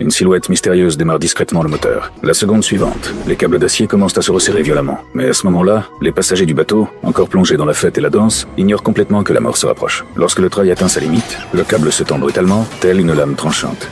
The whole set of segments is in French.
une silhouette mystérieuse démarre discrètement le moteur. La seconde suivante, les câbles d'acier commencent à se resserrer violemment. Mais à ce moment-là, les passagers du bateau, encore plongés dans la fête et la danse, ignorent complètement que la mort se rapproche. Lorsque le treuil atteint sa limite, le câble se tend brutalement, telle une lame tranchante.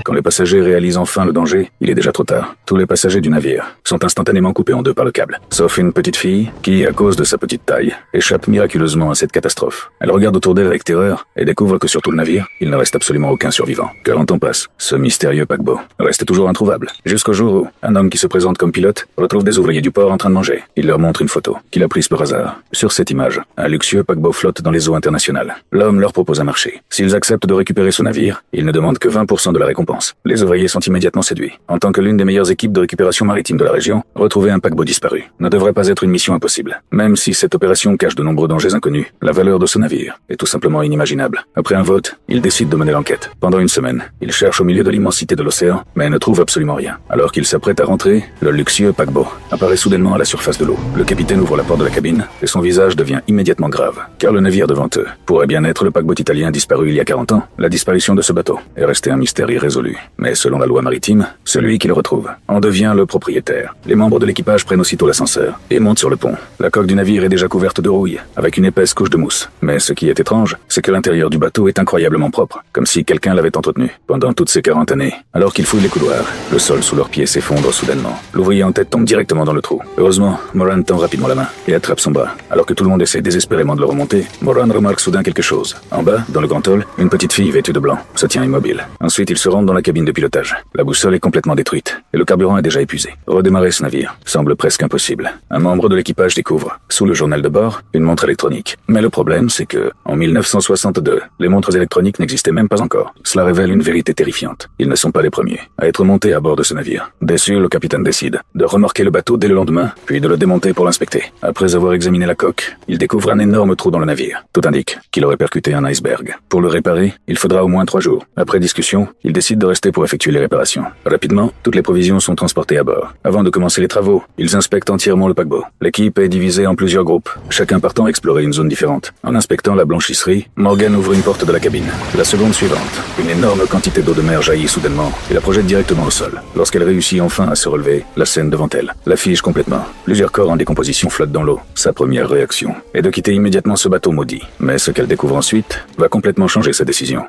Quand les passagers réalisent enfin le danger, il est déjà trop tard. Tous les passagers du navire sont instantanément coupés en deux par le câble, sauf une petite fille qui, à cause de sa petite taille, échappe miraculeusement à cette catastrophe. Elle regarde autour d'elle avec terreur et découvre que sur tout le navire, il ne reste absolument aucun survivant. 40 ans passent, ce mystérieux paquebot reste toujours introuvable. Jusqu'au jour où un homme qui se présente comme pilote retrouve des ouvriers du port en train de manger. Il leur montre une photo qu'il a prise par hasard. Sur cette image, un luxueux paquebot flotte dans les eaux internationales. L'homme leur propose un marché. S'ils acceptent de récupérer ce navire, il ne demande que 20% de la récompense. Les ouvriers sont immédiatement séduits. En tant que l'une des meilleures équipes de récupération maritime de la région, retrouver un paquebot disparu ne devrait pas être une mission impossible. Même si cette opération cache de nombreux dangers inconnus, la valeur de ce navire est tout simplement inimaginable. Après un vote, ils décident de mener l'enquête. Pendant une semaine, ils cherchent au milieu de l'immensité de l'océan, mais ne trouvent absolument rien. Alors qu'ils s'apprêtent à rentrer, le luxueux paquebot apparaît soudainement à la surface de l'eau. Le capitaine ouvre la porte de la cabine et son visage devient immédiatement grave, car le navire devant eux pourrait bien être le paquebot italien disparu il y a 40 ans. La disparition de ce bateau est restée un mystère irrésolu. Mais selon la loi maritime, celui qui le retrouve en devient le propriétaire. Les membres de l'équipage prennent aussitôt l'ascenseur et montent sur le pont. La coque du navire est déjà couverte de rouille, avec une épaisse couche de mousse. Mais ce qui est étrange, c'est que l'intérieur du bateau est incroyablement propre, comme si quelqu'un l'avait entretenu pendant toutes ces 40 années. Alors qu'ils fouillent les couloirs, le sol sous leurs pieds s'effondre soudainement. L'ouvrier en tête tombe directement dans le trou. Heureusement, Moran tend rapidement la main et attrape son bras. Alors que tout le monde essaie désespérément de le remonter, Moran remarque soudain quelque chose. En bas, dans le grand hall, une petite fille vêtue de blanc se tient immobile. Ensuite, il se rend dans la cabine de pilotage. La boussole est complètement détruite et le carburant est déjà épuisé. Redémarrer ce navire semble presque impossible. Un membre de l'équipage découvre, sous le journal de bord, une montre électronique. Mais le problème, c'est que, en 1962, les montres électroniques n'existaient même pas encore. Cela révèle une vérité terrifiante. Ils ne sont pas les premiers à être montés à bord de ce navire. Déçu, le capitaine décide de remorquer le bateau dès le lendemain, puis de le démonter pour l'inspecter. Après avoir examiné la coque, il découvre un énorme trou dans le navire. Tout indique qu'il aurait percuté un iceberg. Pour le réparer, il faudra au moins 3 jours. Après discussion, il décide de rester pour effectuer les réparations. Rapidement, toutes les provisions sont transportées à bord. Avant de commencer les travaux, ils inspectent entièrement le paquebot. L'équipe est divisée en plusieurs groupes, chacun partant explorer une zone différente. En inspectant la blanchisserie, Morgan ouvre une porte de la cabine. La seconde suivante, une énorme quantité d'eau de mer jaillit soudainement et la projette directement au sol. Lorsqu'elle réussit enfin à se relever, la scène devant elle la fige complètement. Plusieurs corps en décomposition flottent dans l'eau. Sa première réaction est de quitter immédiatement ce bateau maudit. Mais ce qu'elle découvre ensuite va complètement changer sa décision.